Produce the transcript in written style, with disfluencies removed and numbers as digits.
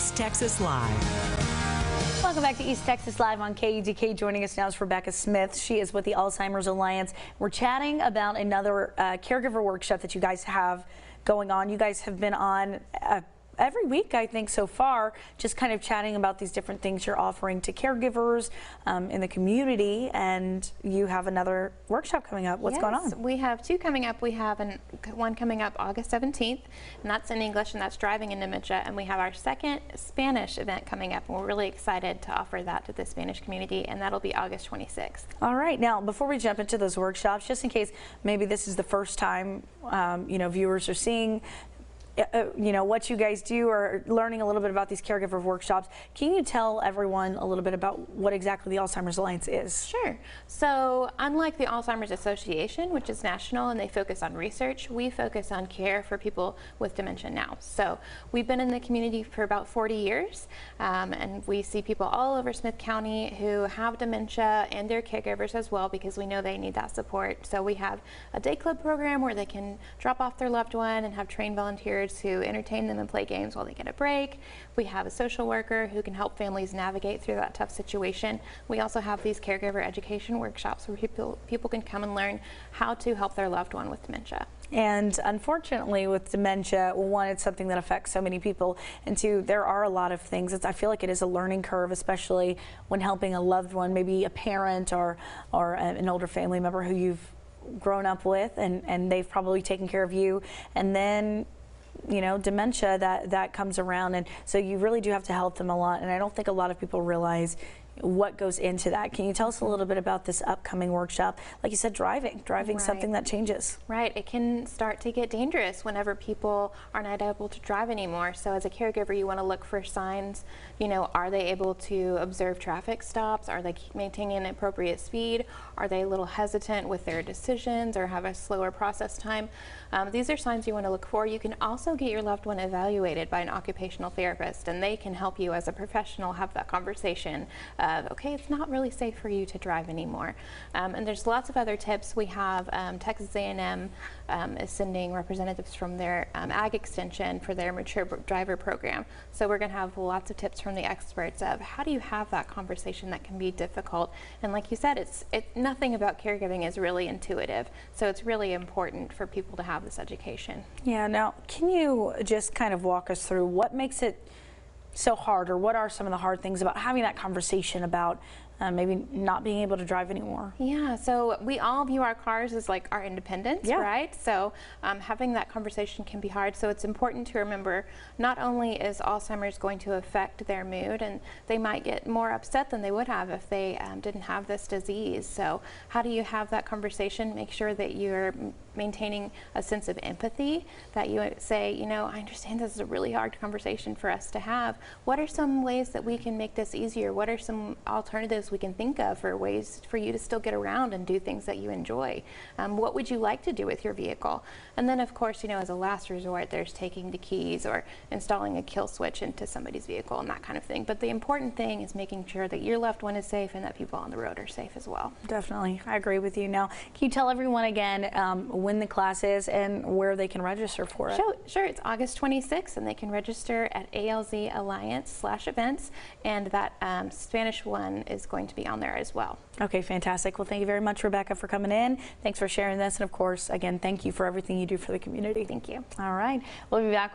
East Texas Live. Welcome back to East Texas Live on KEDK. Joining us now is Rebecca Smith. She is with the Alzheimer's Alliance. We're chatting about another caregiver workshop that you guys have going on. You guys have been on every week, I think, so far, just kind of chatting about these different things you're offering to caregivers in the community, and you have another workshop coming up. What's going on? We have two coming up. We have one coming up August 17th, and that's in English, and that's driving in dementia, and we have our second Spanish event coming up, and we're really excited to offer that to the Spanish community, and that'll be August 26th. All right. Now, before we jump into those workshops, just in case maybe this is the first time viewers are seeing what you guys do or learning a little bit about these caregiver workshops, can you tell everyone a little bit about what exactly the Alzheimer's Alliance is? Sure. So unlike the Alzheimer's Association, which is national and they focus on research, we focus on care for people with dementia now. So we've been in the community for about 40 years and we see people all over Smith County who have dementia and their caregivers as well, because we know they need that support. So we have a day club program where they can drop off their loved one and have trained volunteers who entertain them and play games while they get a break. We have a social worker who can help families navigate through that tough situation. We also have these caregiver education workshops where people can come and learn how to help their loved one with dementia. And unfortunately with dementia, well, one, it's something that affects so many people, and two, there are a lot of things. I feel like it is a learning curve, especially when helping a loved one, maybe a parent or an older family member who you've grown up with and they've probably taken care of you, and then dementia that comes around, and so you really do have to help them a lot, and I don't think a lot of people realize what goes into that. Can you tell us a little bit about this upcoming workshop? Like you said, driving right. Something that changes. Right, it can start to get dangerous whenever people are not able to drive anymore. So as a caregiver, you want to look for signs. Are they able to observe traffic stops? Are they maintaining an appropriate speed? Are they a little hesitant with their decisions or have a slower process time? These are signs you want to look for. You can also get your loved one evaluated by an occupational therapist, and they can help you as a professional have that conversation of, okay, it's not really safe for you to drive anymore. And there's lots of other tips. We have Texas A&M is sending representatives from their Ag Extension for their mature driver program. So we're going to have lots of tips from the experts of how do you have that conversation that can be difficult. And like you said, nothing about caregiving is really intuitive. So it's really important for people to have this education. Yeah, now can you just kind of walk us through what makes it so hard, or what are some of the hard things about having that conversation about maybe not being able to drive anymore? Yeah, so we all view our cars as like our independence, yeah. right? So having that conversation can be hard. So it's important to remember not only is Alzheimer's going to affect their mood, and they might get more upset than they would have if they didn't have this disease. So how do you have that conversation? Make sure that you're maintaining a sense of empathy, that you say, I understand this is a really hard conversation for us to have. What are some ways that we can make this easier? What are some alternatives we can think of for ways for you to still get around and do things that you enjoy? What would you like to do with your vehicle? And then of course, as a last resort, there's taking the keys or installing a kill switch into somebody's vehicle and that kind of thing. But the important thing is making sure that your loved one is safe and that people on the road are safe as well. Definitely, I agree with you. Now, can you tell everyone again when the class is and where they can register for it? Sure, it's August 26th, and they can register at ALZ Alliance/events, and that Spanish one is going to be on there as well. Okay, fantastic. Well, thank you very much, Rebecca, for coming in. Thanks for sharing this, and of course, again, thank you for everything you do for the community. Thank you. All right, we'll be back